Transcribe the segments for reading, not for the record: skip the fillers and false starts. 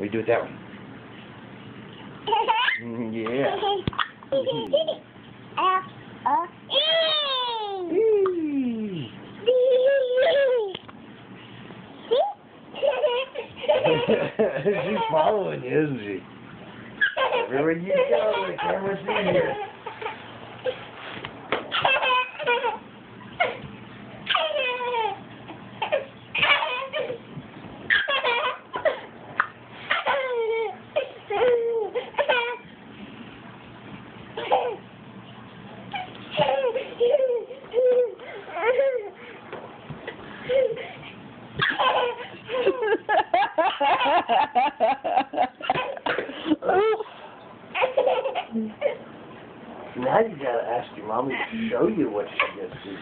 We do it that way. Yeah. She's following you, isn't she? Everywhere you go, the camera's in here. Now you gotta ask your mommy to show you what she just did.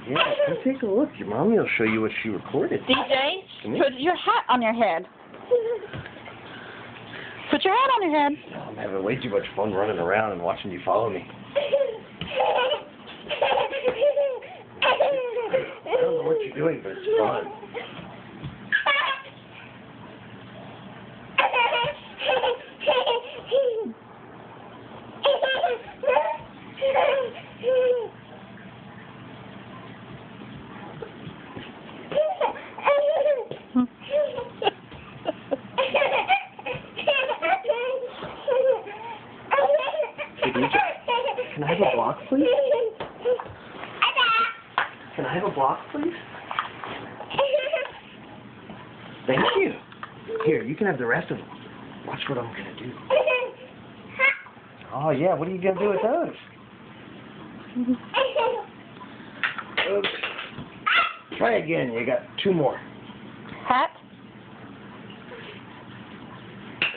Yeah, come take a look. Your mommy will show you what she recorded. DJ, put your hat on your head. Put your hat on your head. I'm having way too much fun running around and watching you follow me. I don't know what you're doing, but it's fun. Can I have a block, please? Can I have a block, please? Thank you. Here, you can have the rest of them. Watch what I'm going to do. Oh, yeah, what are you going to do with those? Oops. Try again. You got 2 more. Hat?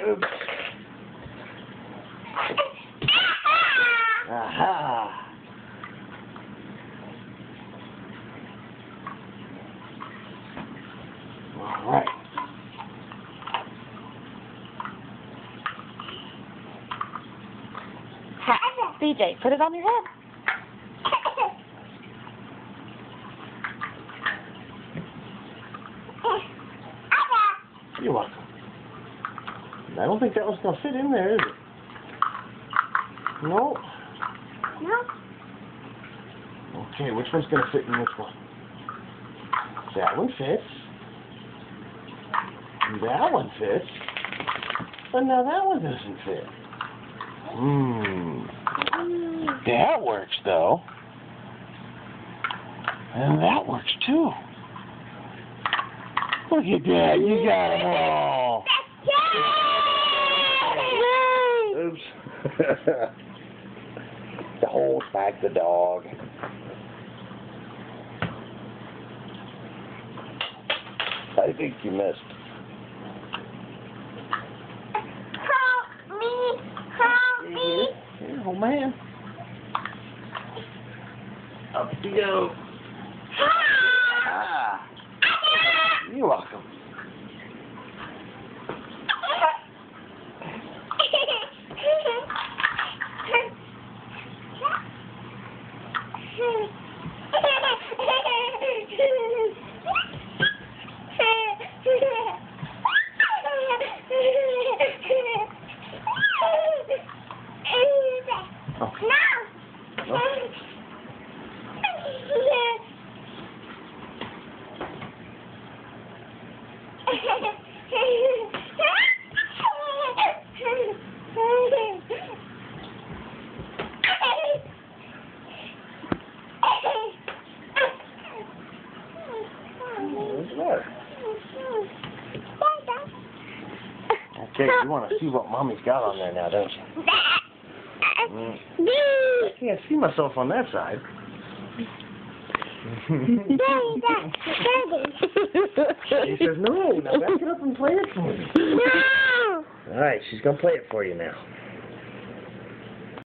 Oops. Aha. All right. Hat. DJ, put it on your head. You're welcome. I don't think that was going to fit in there, is it? No. No. Okay, which one's going to fit in this one? That one fits. And that one fits. But now that one doesn't fit. That works, though. And that works, too. Look at that. You got them all. Oops. Hold back the dog. I think you missed. Help me! Help me! Here, old man. Up you go. Ah. You're welcome. Okay, you want to see what Mommy's got on there now, don't you? I can't see myself on that side. She says, no, now back it up and play it for me. No! All right, she's going to play it for you now.